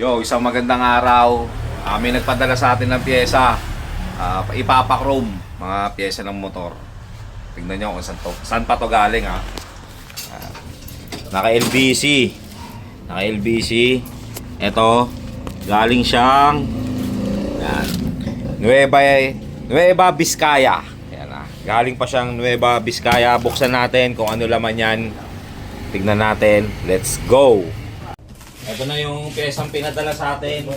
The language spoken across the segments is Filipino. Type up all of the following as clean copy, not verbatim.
Yo, isang magandang araw. May nagpadala sa atin ng pyesa. Ipapa-chrome, mga pyesa ng motor. Tingnan nyo kung saan pa to galing ha. Naka-LBC. Naka-LBC. Ito, galing siyang yan, Nueva Vizcaya. Yan ha. Galing pa siyang Nueva Vizcaya. Buksan natin kung ano laman yan. Tignan natin. Let's go! Ito na yung pyesang pinadala sa atin.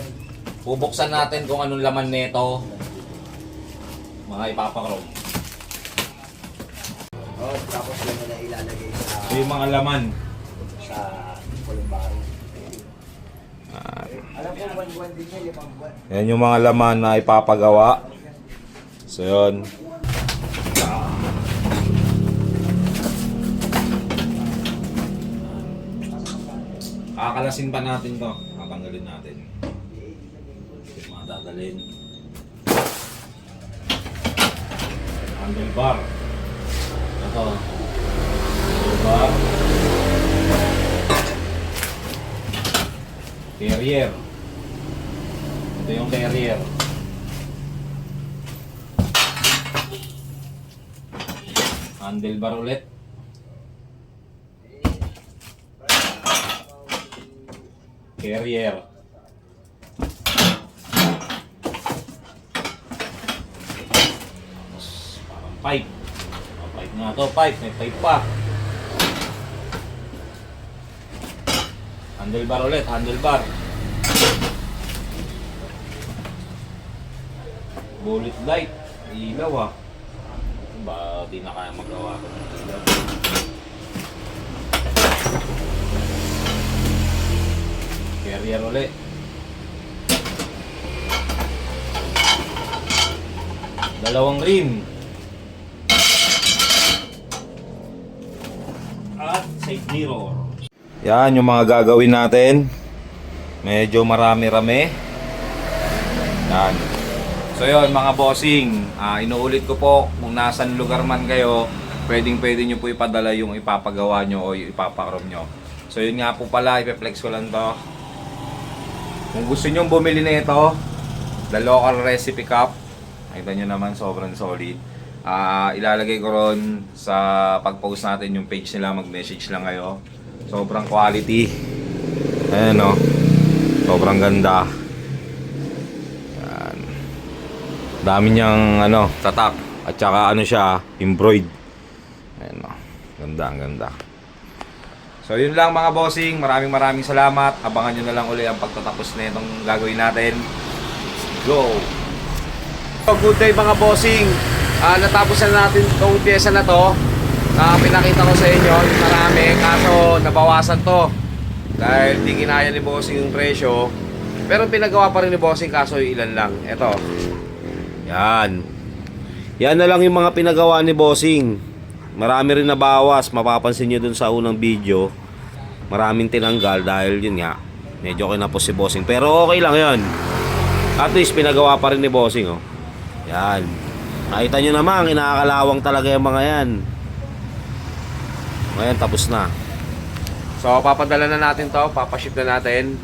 Bubuksan natin kung anong laman nito. Mga ipapa-chrome. Oh, tapos lang na ilalagay sa Ito yung mga laman. sa columbari. Alam ko, buwan din niya, 5 buwan. Yan yung mga laman na ipapagawa. So yun. Kakalasin pa natin to. Tatanggalin natin. Mga dadalhin. Handlebar. Ito. Handlebar. Carrier. Ito yung carrier. Handlebar ulit. Carrier. Tapos parang pipe. Pipe nga to, pipe. May pipe pa. Handlebar ulit, handlebar. Bullet light. Ilaw ah. Ba, di na kaya magawa ko ng ilaw. Carrier ulit. Dalawang rim. At side mirror. Yan yung mga gagawin natin. Medyo marami-rami. Yan. So yun mga bossing, inuulit ko po, kung nasan lugar man kayo, pwede nyo po ipadala yung ipapagawa nyo o yung ipapakrom nyo. So yun nga po pala, ipeflex ko lang to. Kung gusto nyo bumili na ito, the local recipe cup, nakita nyo naman sobrang solid. Ilalagay ko ron sa pag-post natin yung page nila, mag-message lang kayo. Sobrang quality. Ayan o, sobrang ganda. Yan. Dami niyang tatak. At saka siya, embroidered. Ayan o, ganda, ang ganda. So yun lang mga bossing, maraming salamat. Abangan nyo na lang uli ang pagtatapos na itong gagawin natin. Let's go! So, good day mga bossing. Natapos na natin itong pyesa na to. Pinakita ko sa inyo, marami, kaso nabawasan to. Dahil di kinaya ni bossing yung presyo. Pero pinagawa pa rin ni bossing, kaso yung ilan lang. Ito. Yan. Yan na lang yung mga pinagawa ni bossing. Marami rin nabawas, mapapansin nyo dun sa unang video. Maraming tinanggal dahil yun nga, medyo kinapos si bossing. Pero okay lang yun. At least pinagawa pa rin ni bossing oh. Yan. Nakita nyo naman, kinakalawang talaga yung mga yan. Ngayon tapos na. So papadala na natin to, papaship na natin.